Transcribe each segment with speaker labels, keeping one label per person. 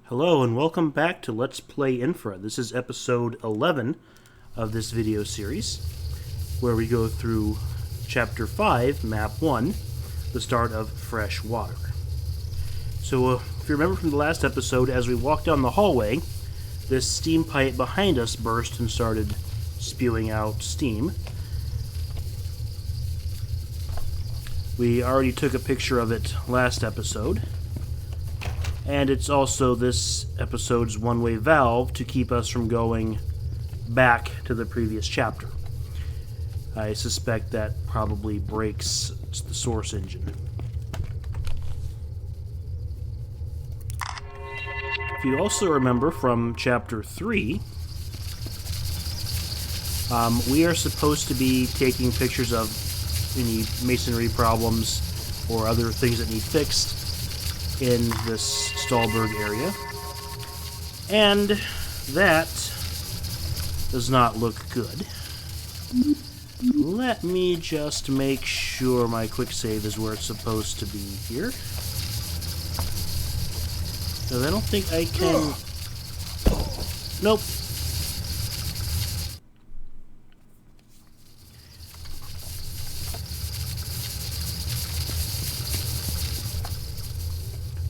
Speaker 1: Hello and welcome back to Let's Play Infra. This is episode 11 of this video series, where we go through Chapter 5, Map 1, the start of Fresh Water. So if you remember from the last episode, as we walked down the hallway, this steam pipe behind us burst and started spewing out steam. We already took a picture of it last episode. And it's also this episode's one-way valve to keep us from going back to the previous chapter. I suspect that probably breaks the source engine. If you also remember from Chapter 3, we are supposed to be taking pictures of any masonry problems or other things that need fixed in this Stallberg area, and that does not look good. Let me just make sure my quick save is where it's supposed to be here, because I don't think I can... Nope.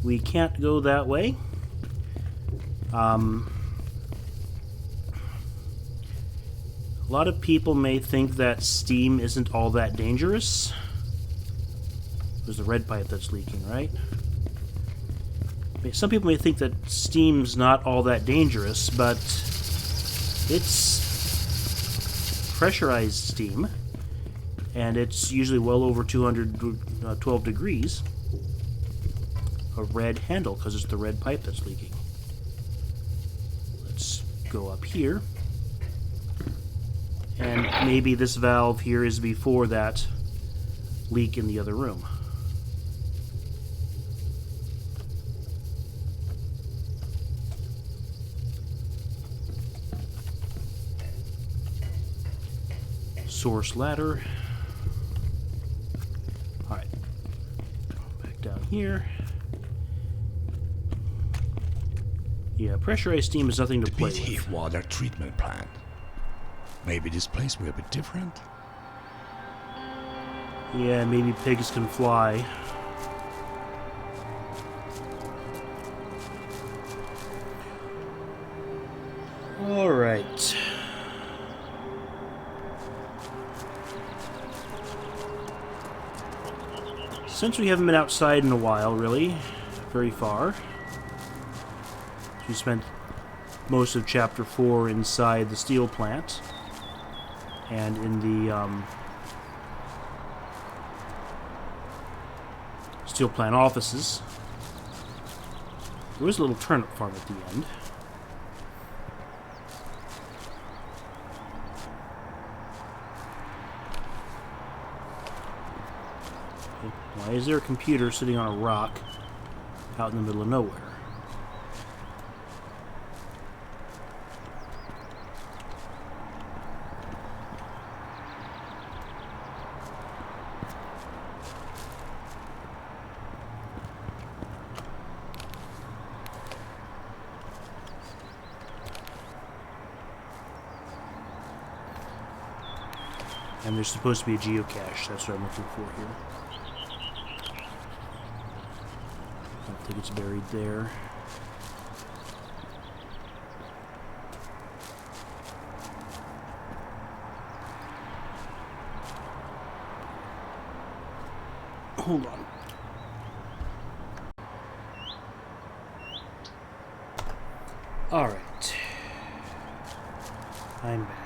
Speaker 1: We can't go that way. A lot of people may think that steam isn't all that dangerous. There's the red pipe that's leaking, right? Some people may think that steam's not all that dangerous, but it's pressurized steam, and it's usually well over 212 degrees. A red handle, because it's the red pipe that's leaking. Let's go up here. And maybe this valve here is before that leak in the other room. Source ladder. Alright. Back down here. Yeah, pressurized steam is nothing to play with.
Speaker 2: Pitheath water treatment plant. Maybe this place will be different?
Speaker 1: Yeah, maybe pigs can fly. Alright. Since we haven't been outside in a while, really, very far, we spent most of Chapter 4 inside the steel plant and in the steel plant offices. There was a little turnip farm at the end. Okay. Why is there a computer sitting on a rock out in the middle of nowhere? And there's supposed to be a geocache. That's what I'm looking for here. I don't think it's buried there. Hold on. Alright. I'm back.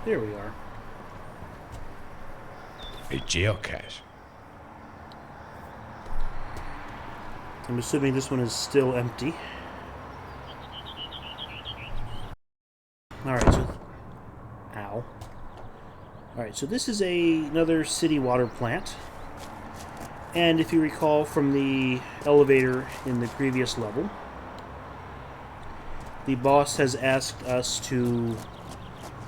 Speaker 1: There we are.
Speaker 2: A geocache.
Speaker 1: I'm assuming this one is still empty. Alright, so... Ow. Alright, Alright, so this is another city water plant. And if you recall from the elevator in the previous level, the boss has asked us to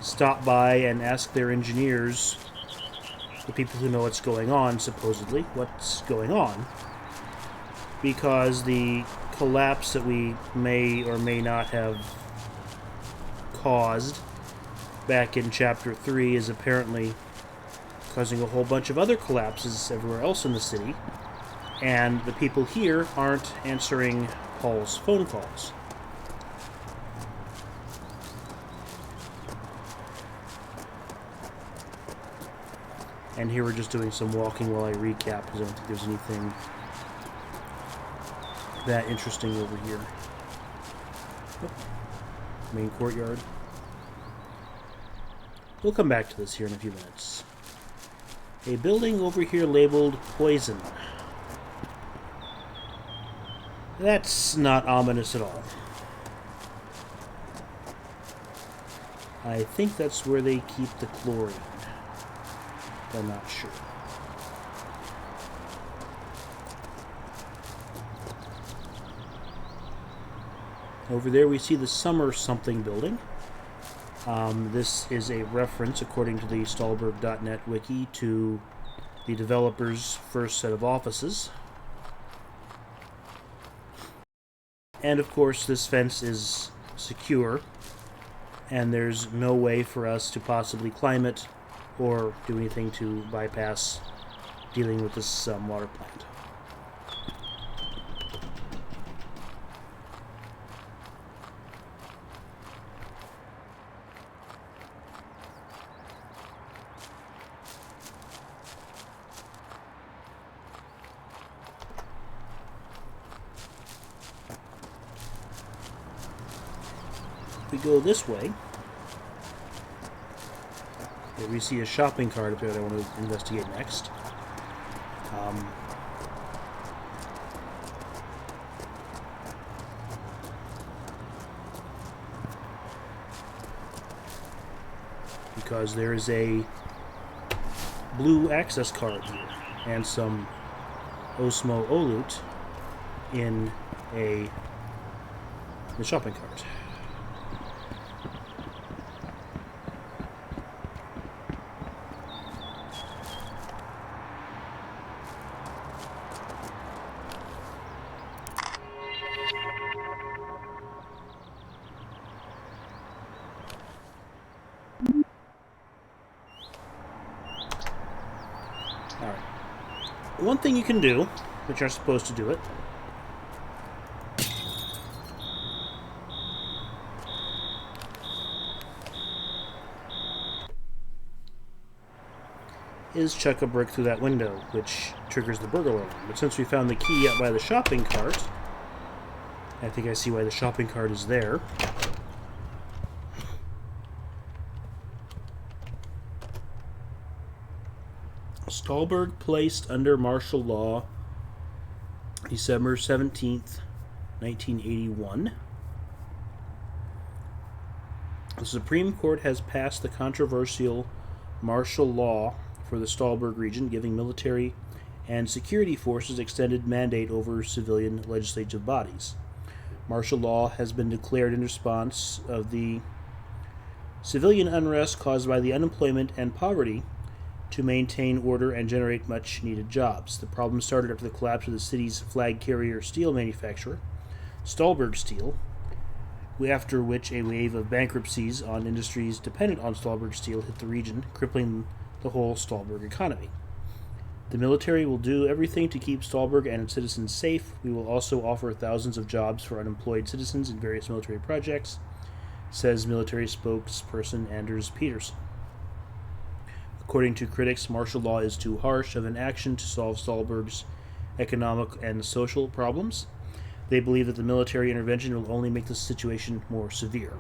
Speaker 1: stop by and ask their engineers, the people who know what's going on, supposedly, what's going on. Because the collapse that we may or may not have caused back in Chapter 3 is apparently causing a whole bunch of other collapses everywhere else in the city, and the people here aren't answering Paul's phone calls. And here we're just doing some walking while I recap, because I don't think there's anything that interesting over here. Oh, main courtyard. We'll come back to this here in a few minutes. A building over here labeled Poison. That's not ominous at all. I think that's where they keep the chlorine. I'm not sure. Over there we see the Summer Something building. This is a reference, according to the Stallberg.net wiki, to the developer's first set of offices. And of course this fence is secure, and there's no way for us to possibly climb it or do anything to bypass dealing with this water plant. If we go this way, here we see a shopping cart up there that I want to investigate next. Because there is a blue access card here and some Osmo Olut in the shopping cart. Alright. One thing you can do, which you're supposed to do it, is chuck a brick through that window, which triggers the burglar alarm. But since we found the key up by the shopping cart, I think I see why the shopping cart is there. Stallberg placed under martial law December 17th, 1981. The Supreme Court has passed the controversial martial law for the Stallberg region, giving military and security forces extended mandate over civilian legislative bodies. Martial law has been declared in response of the civilian unrest caused by the unemployment and poverty to maintain order and generate much-needed jobs. The problem started after the collapse of the city's flag carrier steel manufacturer, Stallberg Steel, after which a wave of bankruptcies on industries dependent on Stallberg Steel hit the region, crippling the whole Stallberg economy. The military will do everything to keep Stallberg and its citizens safe. We will also offer thousands of jobs for unemployed citizens in various military projects, says military spokesperson Anders Peterson. According to critics, martial law is too harsh of an action to solve Stallberg's economic and social problems. They believe that the military intervention will only make the situation more severe.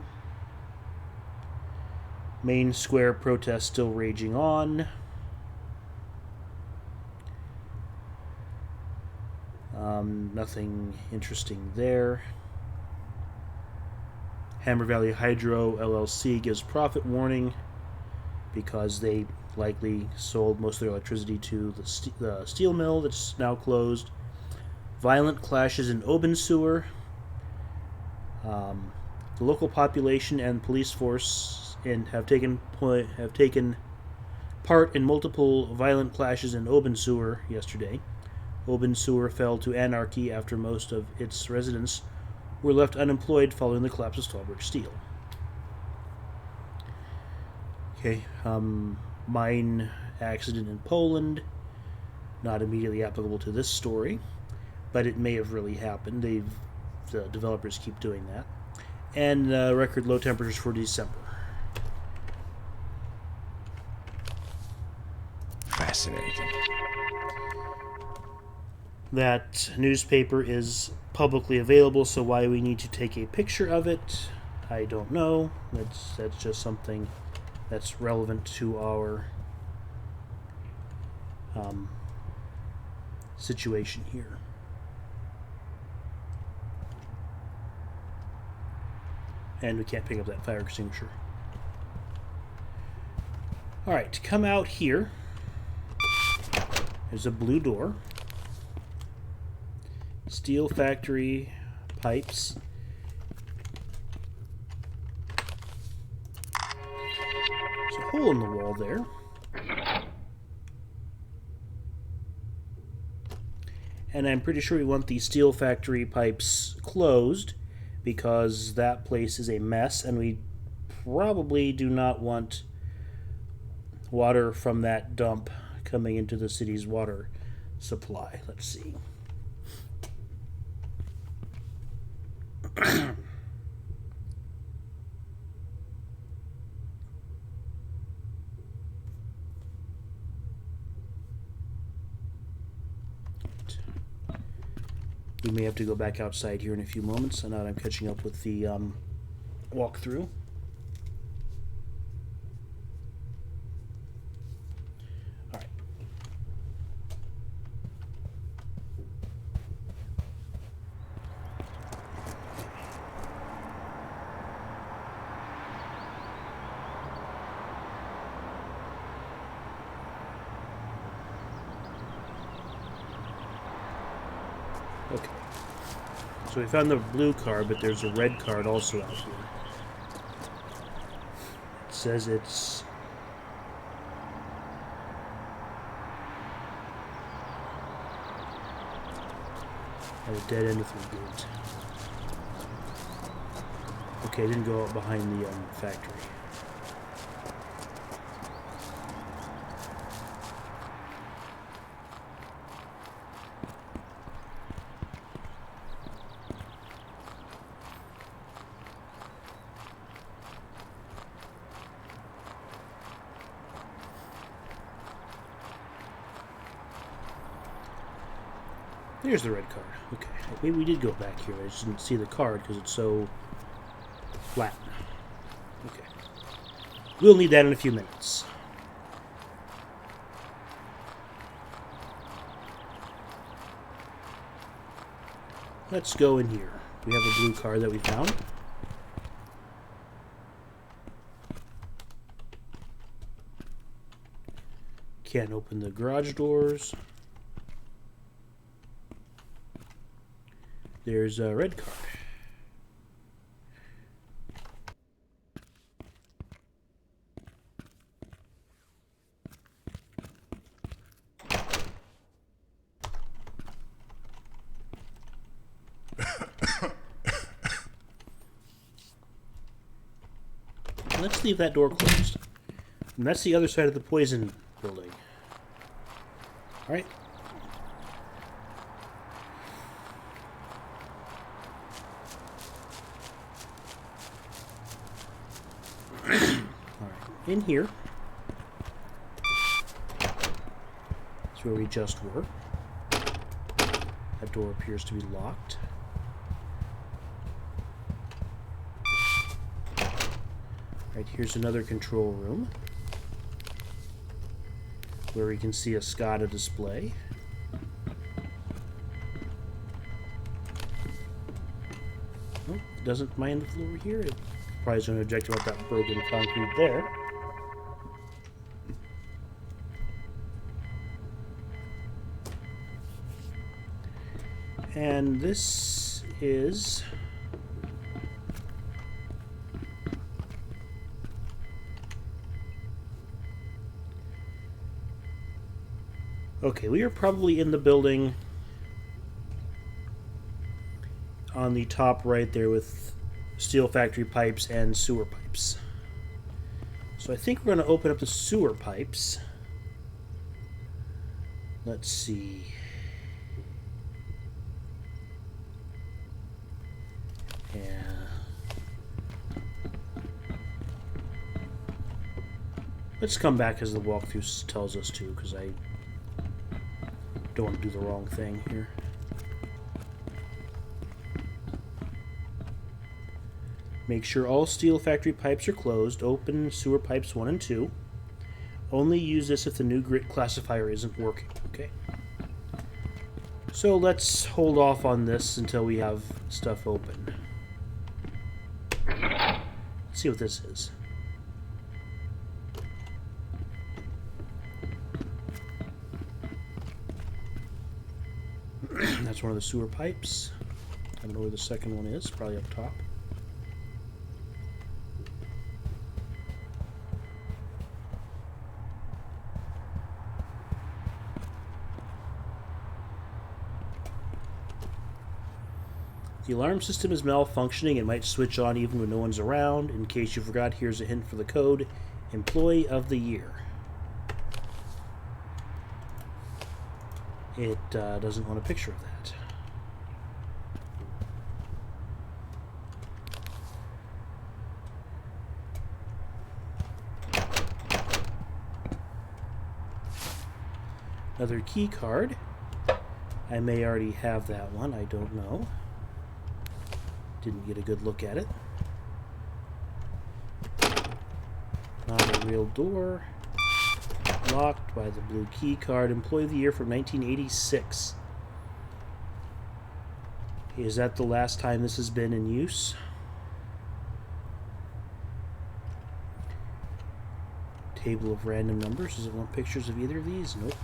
Speaker 1: Main Square protests still raging on. Nothing interesting there. Hammer Valley Hydro LLC gives profit warning because they likely sold most of their electricity to the steel mill that's now closed. Violent clashes in Oban sewer. The local population and police force have taken part in multiple violent clashes in Oban sewer yesterday. Oban sewer fell to anarchy after most of its residents were left unemployed following the collapse of Stallbridge Steel. Okay, mine accident in Poland. Not immediately applicable to this story, but it may have really happened. The developers keep doing that. And record low temperatures for December.
Speaker 2: Fascinating.
Speaker 1: That newspaper is publicly available, so why we need to take a picture of it, I don't know. That's just something that's relevant to our situation here. And we can't pick up that fire extinguisher. Alright, come out here. There's a blue door. Steel factory pipes. There's a hole in the wall there. And I'm pretty sure we want the steel factory pipes closed, because that place is a mess, and we probably do not want water from that dump coming into the city's water supply. Let's see. We may have to go back outside here in a few moments, so now that I'm catching up with the walkthrough. Alright. Okay. So we found the blue card, but there's a red card also out here. It says it's at a dead end through the gate. Okay, it didn't go out behind the factory. There's the red card. Okay, maybe we did go back here. I just didn't see the card because it's so flat. Okay. We'll need that in a few minutes. Let's go in here. We have a blue card that we found. Can't open the garage doors. There's a red card. Let's leave that door closed. And that's the other side of the poison building. Alright. In here is where we just were. That door appears to be locked. Right, here's another control room where we can see a SCADA display. Oh, it doesn't mind the floor here. It probably is going to object about that broken concrete there. And this is... Okay, we are probably in the building on the top right there with steel factory pipes and sewer pipes. So I think we're going to open up the sewer pipes. Let's see. Yeah. Let's come back as the walkthrough tells us to, because I don't want to do the wrong thing here. Make sure all steel factory pipes are closed. Open sewer pipes 1 and 2. Only use this if the new grit classifier isn't working. Okay. So let's hold off on this until we have stuff open. Let's see what this is. That's one of the sewer pipes. I don't know where the second one is. Probably up top. The alarm system is malfunctioning. It might switch on even when no one's around. In case you forgot, here's a hint for the code. Employee of the Year. It doesn't want a picture of that. Another key card. I may already have that one. I don't know. Didn't get a good look at it. Not a real door. Locked by the blue key card. Employee of the Year from 1986. Is that the last time this has been in use? Table of random numbers. Does it want pictures of either of these? Nope.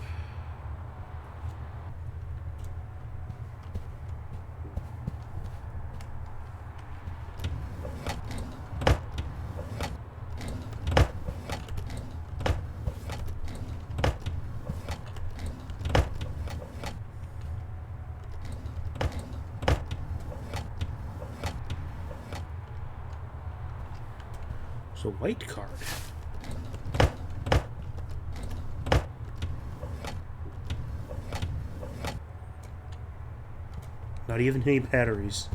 Speaker 1: A white card. Not even any batteries.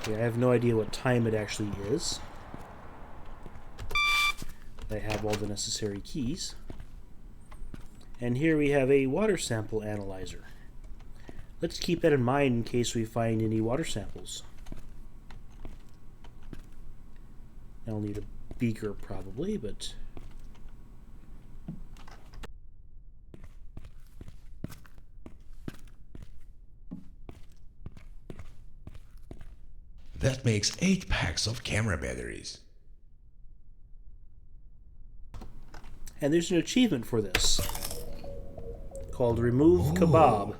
Speaker 1: I have no idea what time it actually is. I have all the necessary keys. And here we have a water sample analyzer. Let's keep that in mind in case we find any water samples. I'll need a beaker probably, but...
Speaker 2: That makes 8 packs of camera batteries.
Speaker 1: And there's an achievement for this. Called Remove Kebab.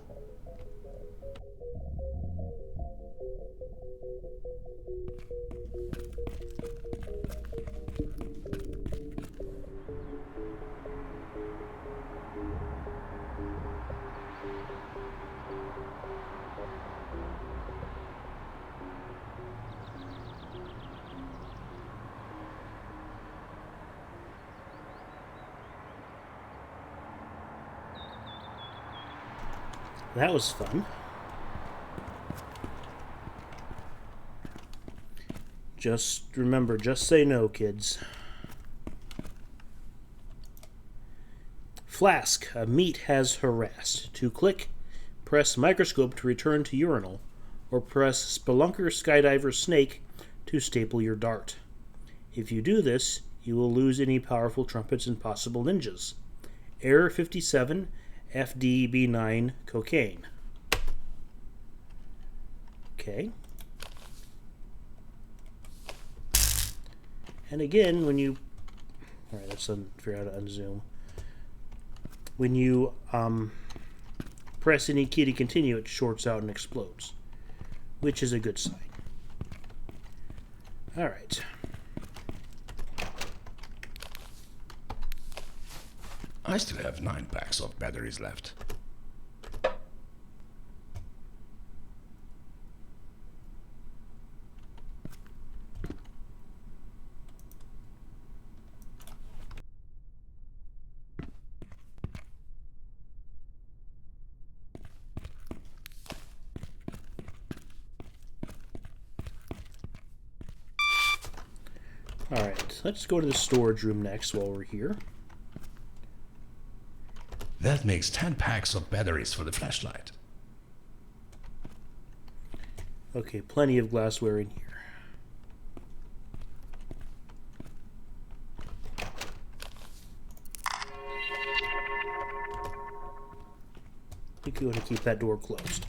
Speaker 1: That was fun. Just remember, just say no, kids. Flask. A meat has harassed. To click, press microscope to return to urinal, or press spelunker skydiver snake to staple your dart. If you do this, you will lose any powerful trumpets and possible ninjas. Error 57, FDB9 cocaine. Okay. And again, when you... Alright, let's figure out how to unzoom. When you press any key to continue, it shorts out and explodes, which is a good sign. Alright.
Speaker 2: I still have 9 packs of batteries left.
Speaker 1: Alright, let's go to the storage room next while we're here.
Speaker 2: That makes 10 packs of batteries for the flashlight.
Speaker 1: Okay, plenty of glassware in here. I think you want to keep that door closed.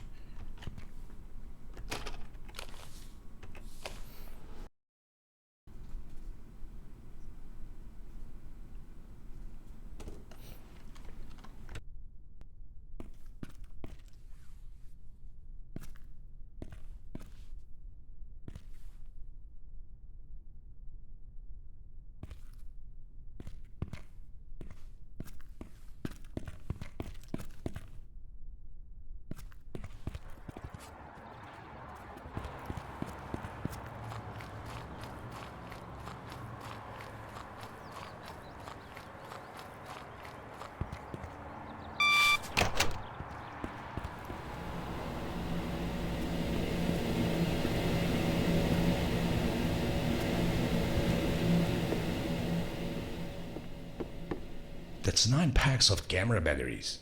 Speaker 2: That's 9 packs of camera batteries.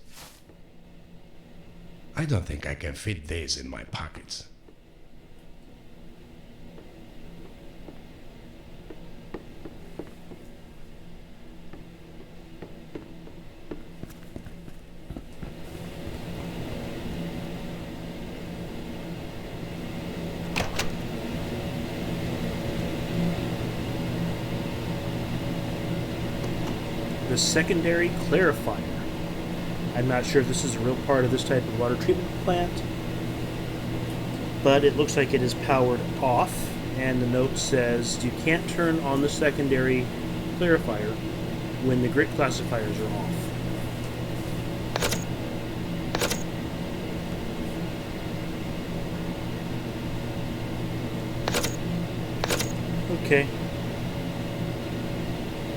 Speaker 2: I don't think I can fit these in my pockets.
Speaker 1: The secondary clarifier. I'm not sure if this is a real part of this type of water treatment plant, but it looks like it is powered off, and the note says you can't turn on the secondary clarifier when the grit classifiers are off. Okay.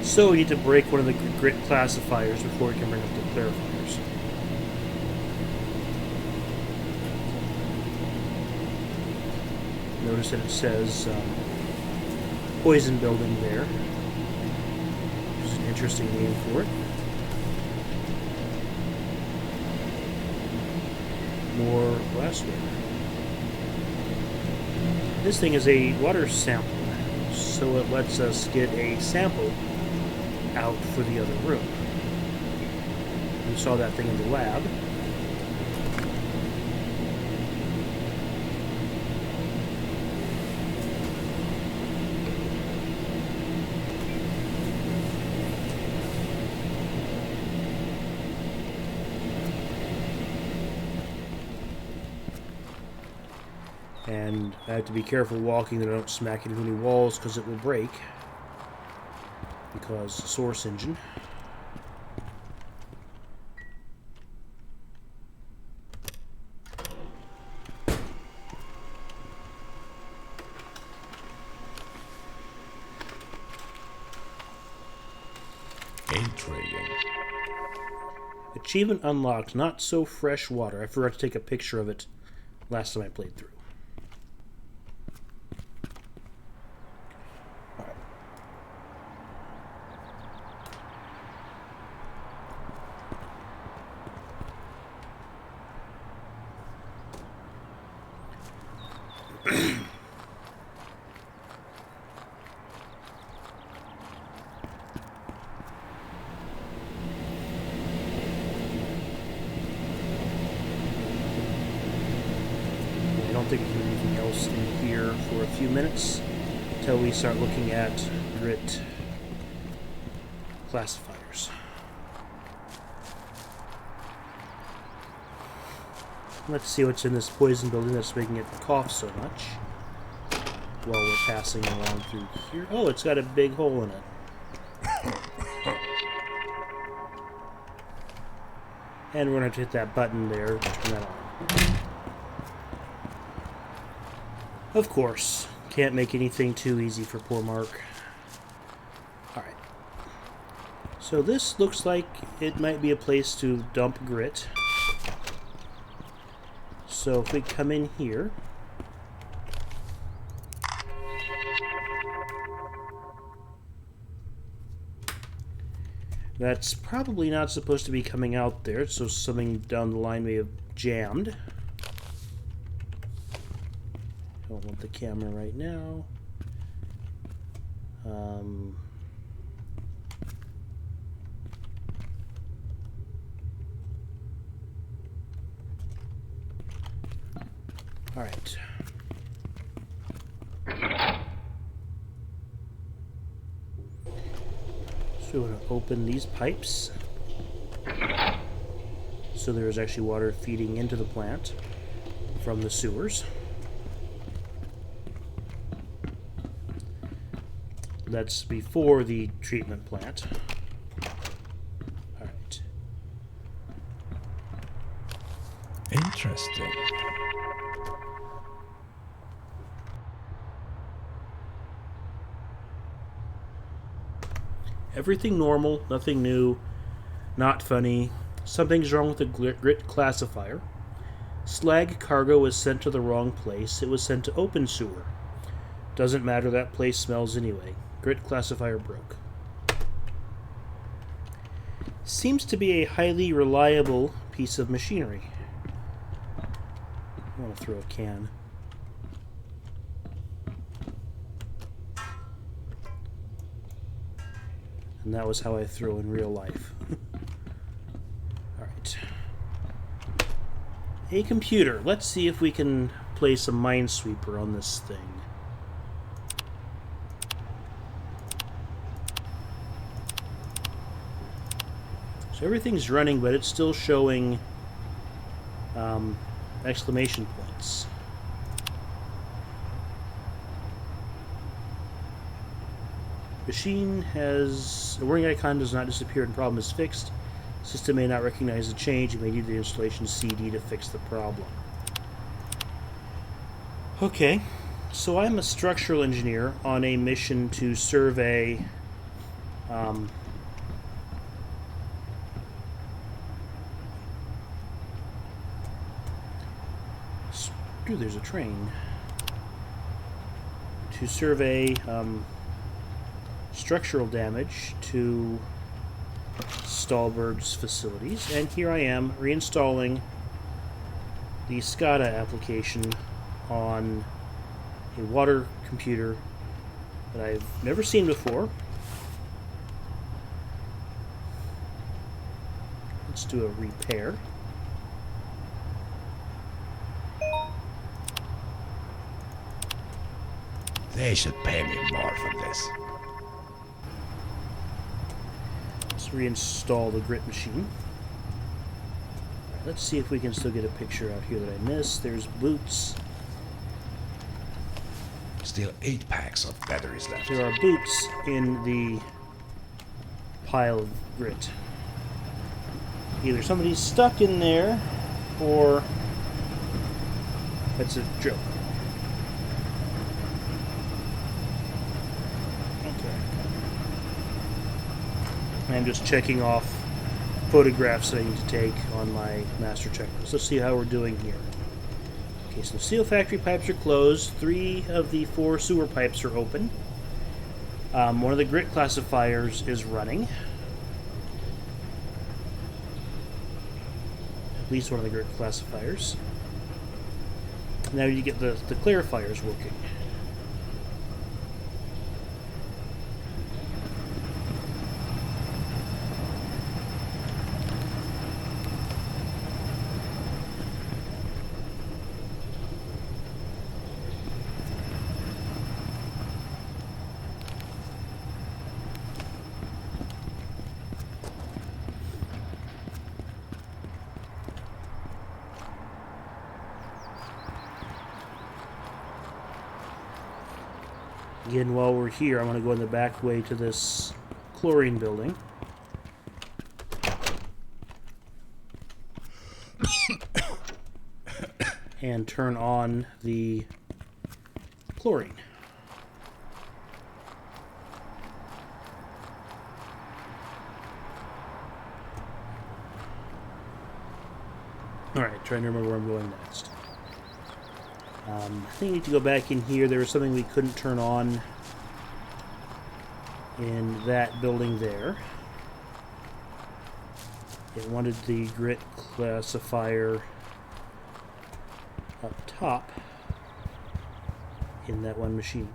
Speaker 1: So we need to break one of the grit classifiers before we can bring up the clarifiers. Notice that it says poison building there, which is an interesting name for it. More glassware. This thing is a water sample, so it lets us get a sample out for the other room. We saw that thing in the lab. And I have to be careful walking that I don't smack into any walls because it will break. Because source engine.
Speaker 2: Intriguing.
Speaker 1: Achievement unlocked, not so fresh water. I forgot to take a picture of it last time I played through. think we can do anything else in here for a few minutes until we start looking at grit classifiers. Let's see what's in this poison building that's making it cough so much while we're passing along through here. Oh, it's got a big hole in it. And we're going to hit that button there to turn that on. Of course, can't make anything too easy for poor Mark. Alright. So this looks like it might be a place to dump grit. So if we come in here, that's probably not supposed to be coming out there, so something down the line may have jammed. Don't want the camera right now. All right. So we're going to open these pipes. So there is actually water feeding into the plant from the sewers. That's before the treatment plant. All right.
Speaker 2: Interesting.
Speaker 1: Everything normal, nothing new, not funny. Something's wrong with the grit classifier. Slag cargo was sent to the wrong place. It was sent to open sewer. Doesn't matter, that place smells anyway. Grit classifier broke. Seems to be a highly reliable piece of machinery. I want to throw a can. And that was how I throw in real life. Alright. A computer. Let's see if we can place a minesweeper on this thing. So everything's running, but it's still showing exclamation points. Machine has... A warning icon does not disappear and problem is fixed. System may not recognize the change. You may need the installation CD to fix the problem. Okay, so I'm a structural engineer on a mission to survey there's a train. To survey structural damage to Stahlberg's facilities, and here I am reinstalling the SCADA application on a water computer that I've never seen before. Let's do a repair.
Speaker 2: They should pay me more for this.
Speaker 1: Let's reinstall the grit machine. Right, let's see if we can still get a picture out here that I missed. There's boots.
Speaker 2: Still 8 packs of batteries left.
Speaker 1: There are boots in the pile of grit. Either somebody's stuck in there, or that's a joke. I'm just checking off photographs that I need to take on my master checklist. Let's see how we're doing here. Okay, so steel factory pipes are closed. 3 of the 4 sewer pipes are open. One of the grit classifiers is running. At least one of the grit classifiers. Now you get the clarifiers working. Again, while we're here, I want to go in the back way to this chlorine building. And turn on the chlorine. Alright, trying to remember where I'm going next. I think I need to go back in here. There was something we couldn't turn on in that building there. It wanted the grit classifier up top in that one machine.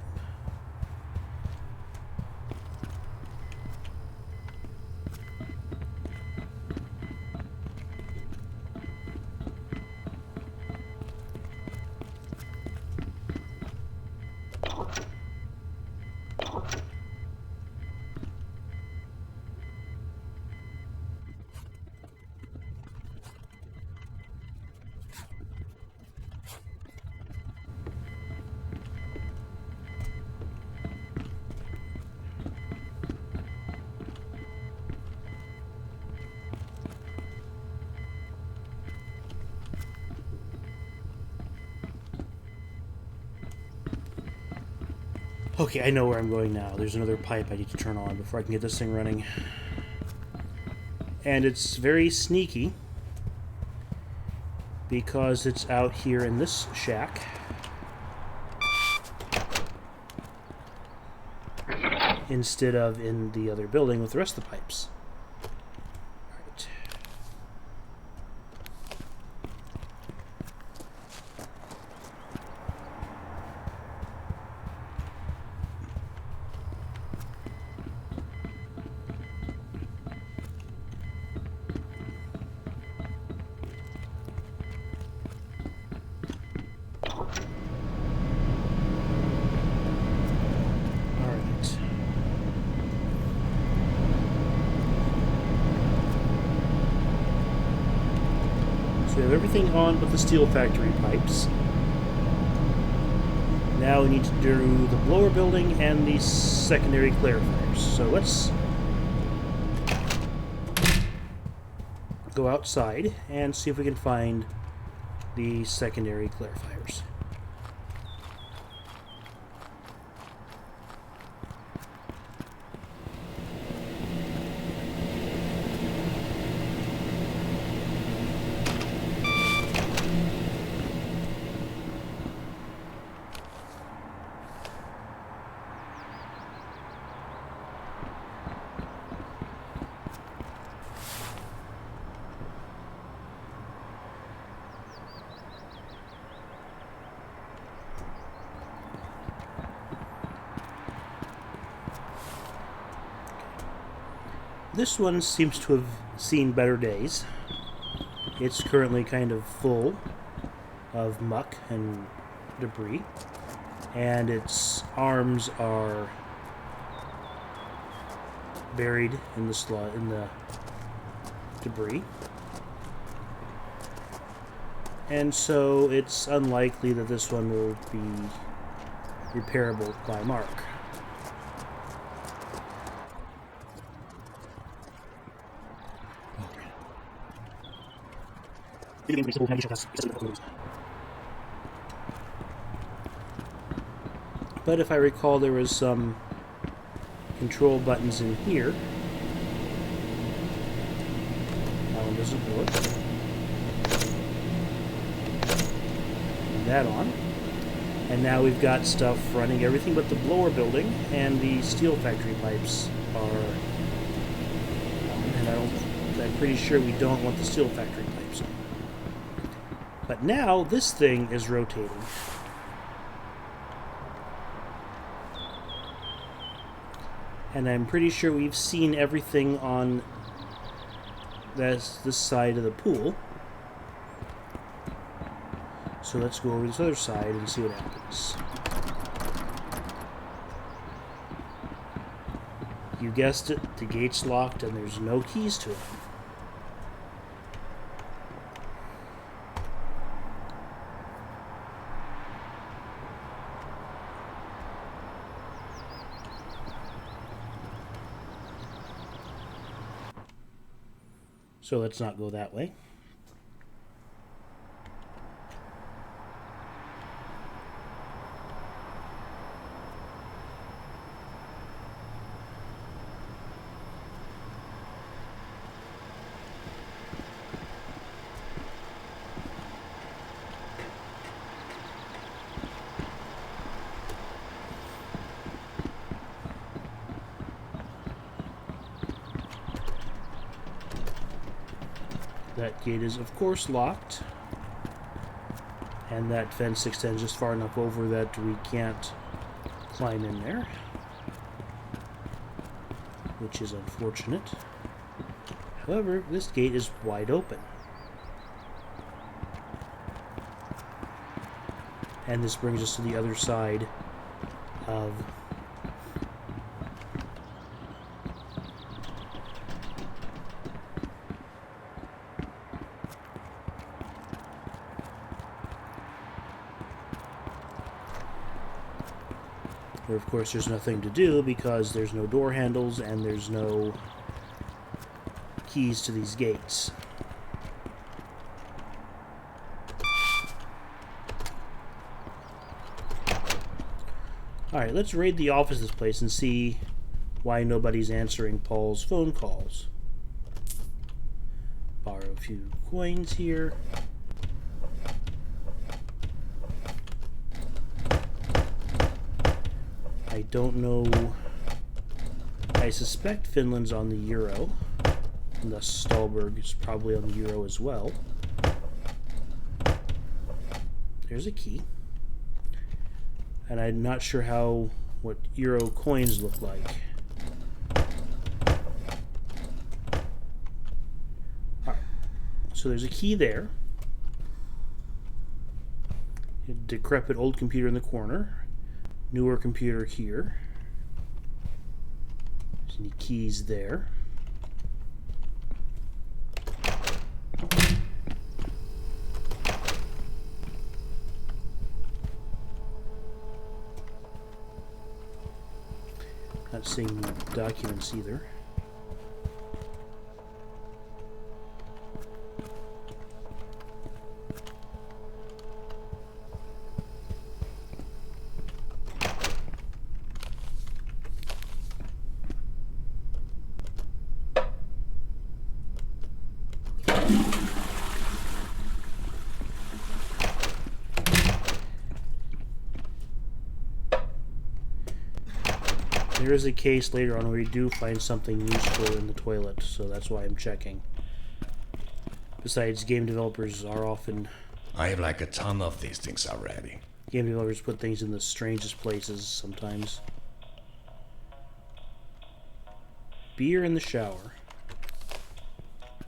Speaker 1: Okay, I know where I'm going now. There's another pipe I need to turn on before I can get this thing running. And it's very sneaky because it's out here in this shack. Instead of in the other building with the rest of the pipes. Alright. So we have everything on but the steel factory pipes. Now we need to do the blower building and the secondary clarifiers. So let's go outside and see if we can find the secondary clarifiers. This one seems to have seen better days. It's currently kind of full of muck and debris, and its arms are buried in the debris. And so it's unlikely that this one will be repairable by Mark. But if I recall, there was some control buttons in here. That one doesn't work. Turn that on. And now we've got stuff running, everything but the blower building, and the steel factory pipes are on. And I'm pretty sure we don't want the steel factory pipes on. But now this thing is rotating. And I'm pretty sure we've seen everything on this side of the pool. So let's go over this other side and see what happens. You guessed it, the gate's locked and there's no keys to it. So let's not go that way. That gate is, of course, locked. And that fence extends just far enough over that we can't climb in there, which is unfortunate. However, this gate is wide open. And this brings us to the other side of where, of course, there's nothing to do because there's no door handles and there's no keys to these gates. Alright, let's raid the office of this place and see why nobody's answering Paul's phone calls. Borrow a few coins here. I don't know. I suspect Finland's on the euro, and thus Stallberg is probably on the euro as well. There's a key. And I'm not sure what euro coins look like. Alright, so there's a key there. A decrepit old computer in the corner. Newer computer here. There's any keys there. Not seeing any documents either. There is a case later on where we do find something useful in the toilet, so that's why I'm checking. Besides, game developers are often...
Speaker 2: I have like a ton of these things already.
Speaker 1: Game developers put things in the strangest places sometimes. Beer in the shower.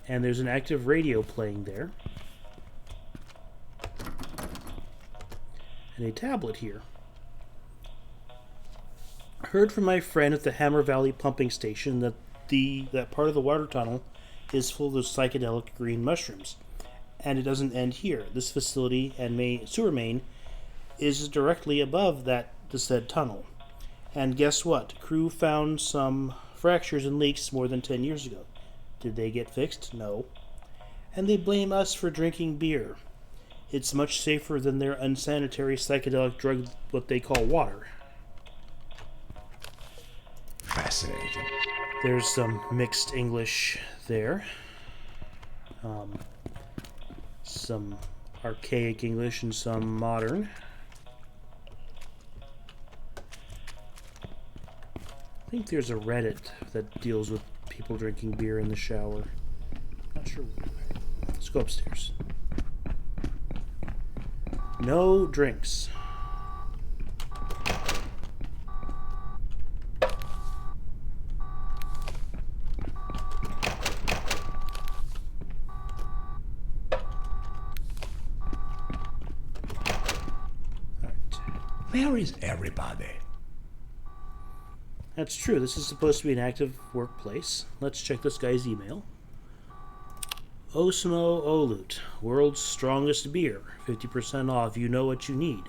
Speaker 1: And there's an active radio playing there. And a tablet here. Heard from my friend at the Hammer Valley pumping station that that part of the water tunnel is full of psychedelic green mushrooms. And it doesn't end here. This facility and sewer main is directly above the said tunnel. And guess what? Crew found some fractures and leaks more than 10 years ago. Did they get fixed? No. And they blame us for drinking beer. It's much safer than their unsanitary psychedelic drug, what they call water.
Speaker 2: Fascinating.
Speaker 1: There's some mixed English there. Some archaic English and some modern. I think there's a Reddit that deals with people drinking beer in the shower. Not sure. Let's go upstairs. No drinks.
Speaker 2: Where is everybody?
Speaker 1: That's true. This is supposed to be an active workplace. Let's check this guy's email. Osmo Olut, world's strongest beer. 50% off. You know what you need.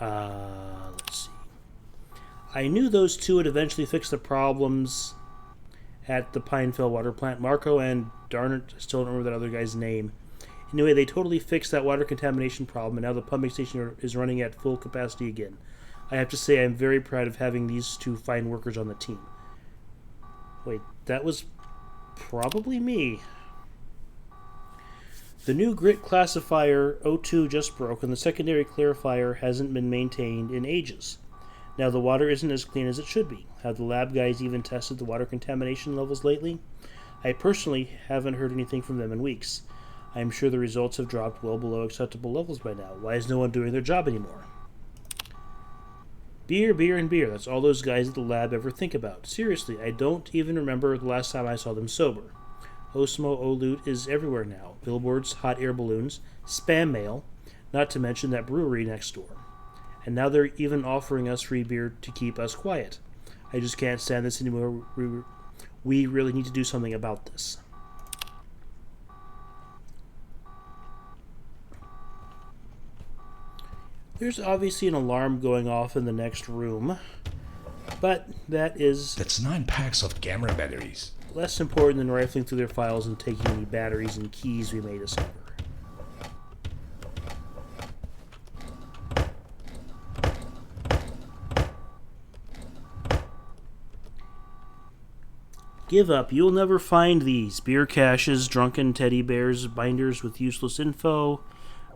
Speaker 1: Let's see. I knew those two would eventually fix the problems at the Pinefell water plant. Marco and, darn it, I still don't remember that other guy's name. Anyway, they totally fixed that water contamination problem, and now the pumping station is running at full capacity again. I have to say I'm very proud of having these two fine workers on the team. Wait, that was probably me. The new grit classifier O2 just broke, and the secondary clarifier hasn't been maintained in ages. Now the water isn't as clean as it should be. Have the lab guys even tested the water contamination levels lately? I personally haven't heard anything from them in weeks. I am sure the results have dropped well below acceptable levels by now. Why is no one doing their job anymore? Beer, beer, and beer. That's all those guys at the lab ever think about. Seriously, I don't even remember the last time I saw them sober. Osmo O-Loot is everywhere now. Billboards, hot air balloons, spam mail, not to mention that brewery next door. And now they're even offering us free beer to keep us quiet. I just can't stand this anymore. We really need to do something about this. There's obviously an alarm going off in the next room, but
Speaker 2: That's 9 packs of camera batteries.
Speaker 1: less important than rifling through their files and taking any batteries and keys we may discover. Give up. You'll never find these. Beer caches, drunken teddy bears, binders with useless info,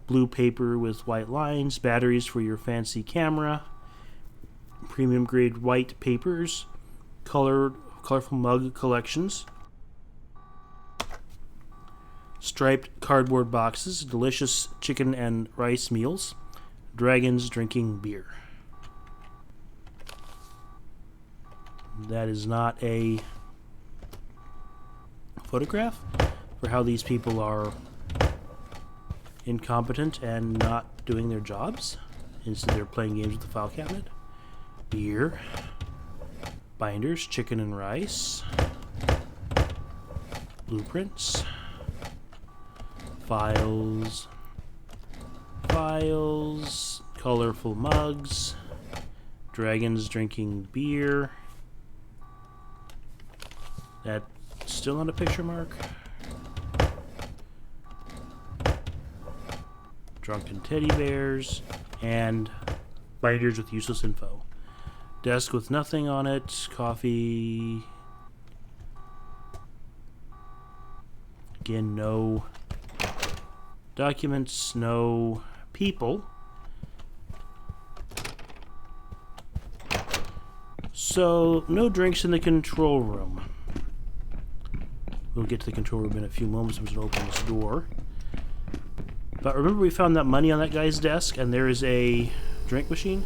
Speaker 1: blue paper with white lines, batteries for your fancy camera, premium grade white papers, colorful mug collections, striped cardboard boxes, delicious chicken and rice meals, dragons drinking beer. That is not a photograph for how these people are incompetent and not doing their jobs. Instead, they're playing games with the file cabinet. Beer, binders, chicken and rice, blueprints, files, colorful mugs, dragons drinking beer. That's still not a picture mark. Drunken teddy bears, and binders with useless info. Desk with nothing on it, coffee. Again, no documents, no people. So, no drinks in the control room. We'll get to the control room in a few moments. I'm just going to open this door. But remember we found that money on that guy's desk, and there is a drink machine?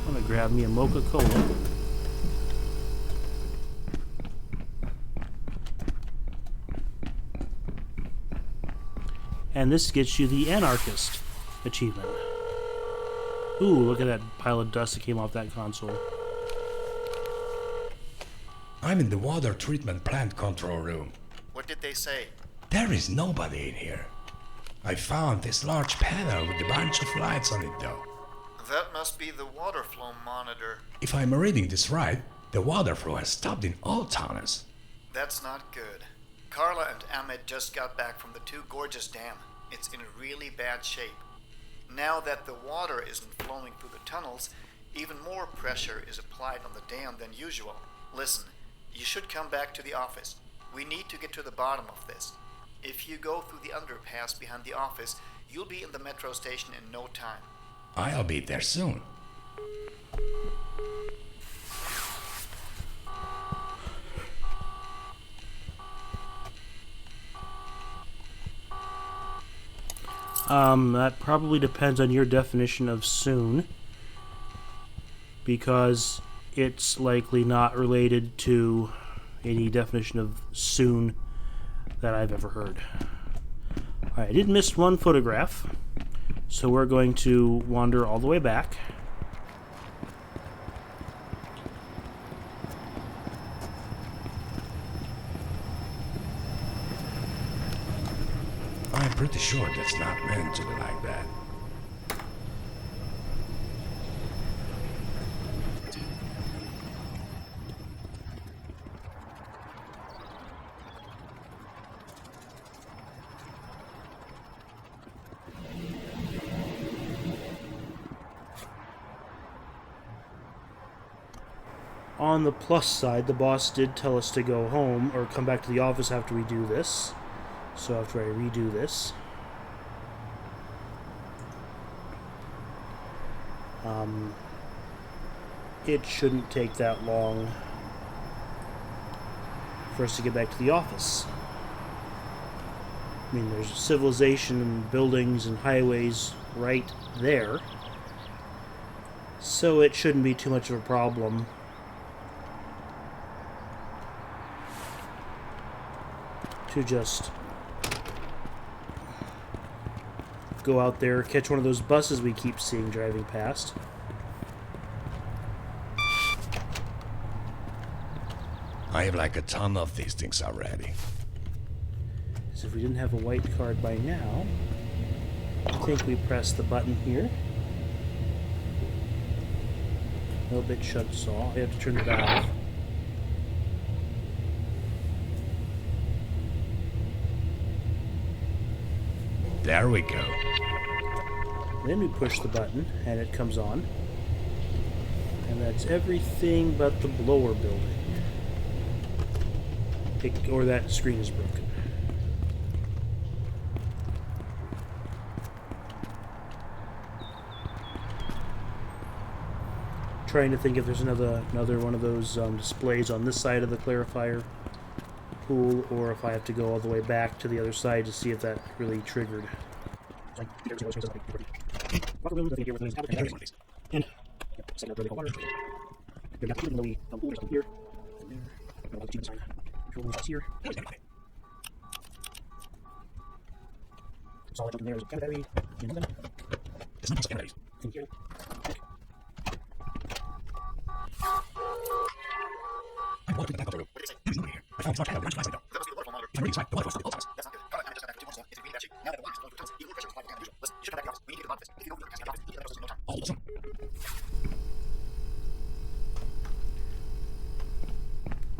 Speaker 1: I'm going to grab me a Mocha-Cola. And this gets you the Anarchist achievement. Ooh, look at that pile of dust that came off that console.
Speaker 2: I'm in the water treatment plant control room.
Speaker 3: What did they say?
Speaker 2: There is nobody in here. I found this large panel with a bunch of lights on it though.
Speaker 3: That must be the water flow monitor.
Speaker 2: If I'm reading this right, the water flow has stopped in all tunnels.
Speaker 3: That's not good. Carla and Ahmed just got back from the Two Gorges Dam. It's in really bad shape. Now that the water isn't flowing through the tunnels, even more pressure is applied on the dam than usual. Listen, you should come back to the office. We need to get to the bottom of this. If you go through the underpass behind the office, you'll be in the metro station in no time.
Speaker 2: I'll be there soon.
Speaker 1: That probably depends on your definition of soon, because it's likely not related to any definition of soon that I've ever heard. Alright, I did miss one photograph, so we're going to wander all the way back.
Speaker 2: I'm pretty sure that's not meant to be like that.
Speaker 1: On the plus side, the boss did tell us to go home or come back to the office after we do this. So after I redo this, it shouldn't take that long for us to get back to the office. I mean, there's civilization and buildings and highways right there, so it shouldn't be too much of a problem to just go out there, catch one of those buses we keep seeing driving past.
Speaker 2: I have like a ton of these things already.
Speaker 1: So if we didn't have a white card by now, I think we press the button here. Nope, it shuts off. I have to turn the valve.
Speaker 2: There we go.
Speaker 1: Then we push the button, and it comes on. And that's everything but the blower building. Or that screen is broken. Trying to think if there's another one of those displays on this side of the clarifier pool, or if I have to go all the way back to the other side to see if that really triggered.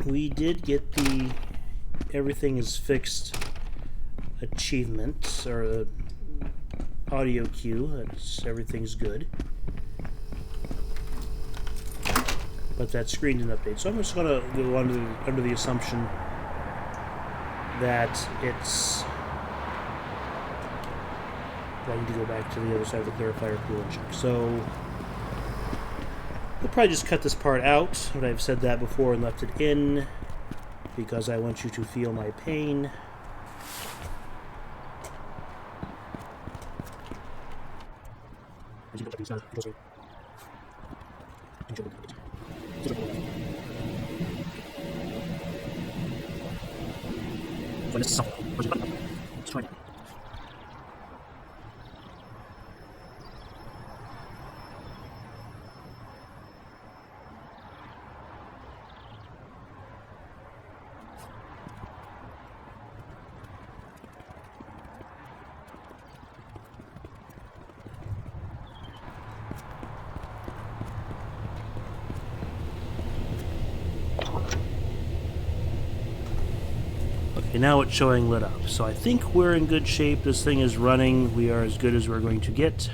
Speaker 1: We did get the everything is fixed achievement, or audio cue. That's everything's good. But that screen didn't update. So I'm just going to go under the assumption that it's... I need to go back to the other side of the clarifier pool and check. So we'll probably just cut this part out, but I've said that before and left it in because I want you to feel my pain. Let's try it. Okay, now it's showing lit up. So I think we're in good shape. This thing is running. We are as good as we're going to get.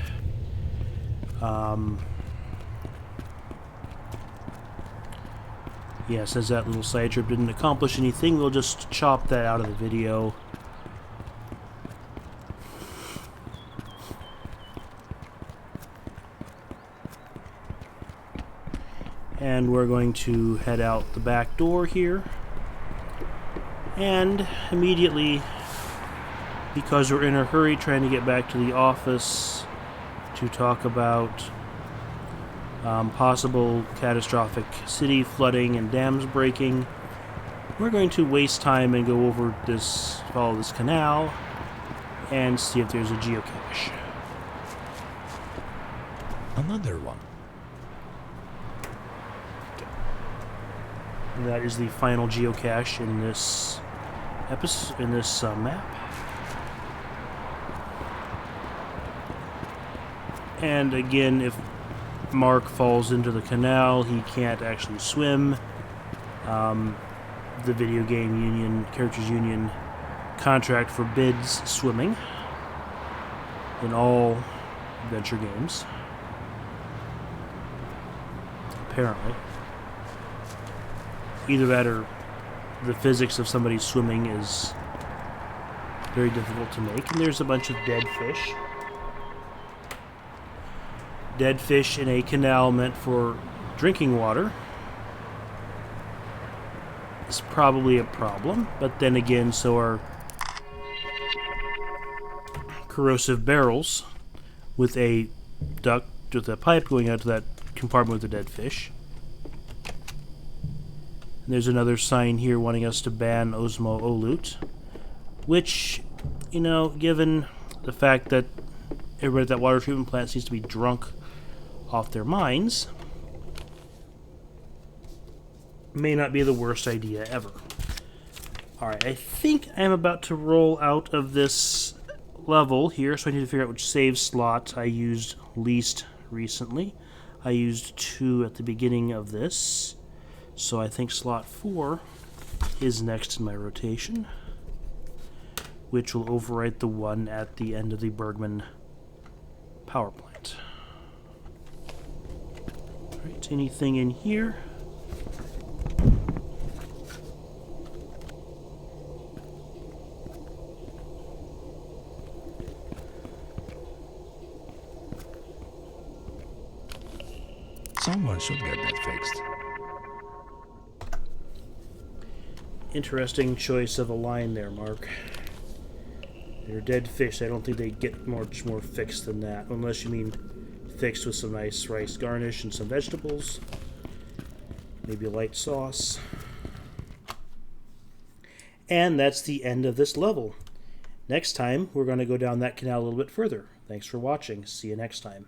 Speaker 1: Yeah, it says that little side trip didn't accomplish anything. We'll just chop that out of the video. And we're going to head out the back door here. And immediately, because we're in a hurry trying to get back to the office to talk about possible catastrophic city flooding and dams breaking, we're going to waste time and go over this, follow this canal, and see if there's a geocache.
Speaker 2: Another one.
Speaker 1: And that is the final geocache in this episode, in this map. And again, if Mark falls into the canal, he can't actually swim. The video game union, Characters Union contract forbids swimming in all adventure games, apparently. either that or the physics of somebody swimming is very difficult to make. And there's a bunch of dead fish. Dead fish in a canal meant for drinking water is probably a problem, but then again, so are corrosive barrels with a duct, with a pipe going out to that compartment with the dead fish. And there's another sign here wanting us to ban Osmo Olut, which, you know, given the fact that everybody at that water treatment plant seems to be drunk off their minds, may not be the worst idea ever. Alright, I think I'm about to roll out of this level here, so I need to figure out which save slot I used least recently. I used 2 at the beginning of this, so I think slot 4 is next in my rotation, which will overwrite the one at the end of the Bergman power plant. Alright, anything in here?
Speaker 2: Someone should get that fixed.
Speaker 1: Interesting choice of a line there, Mark. They're dead fish. I don't think they get much more fixed than that, unless you mean fixed with some nice rice garnish and some vegetables. Maybe a light sauce. And that's the end of this level. Next time, we're going to go down that canal a little bit further. Thanks for watching. See you next time.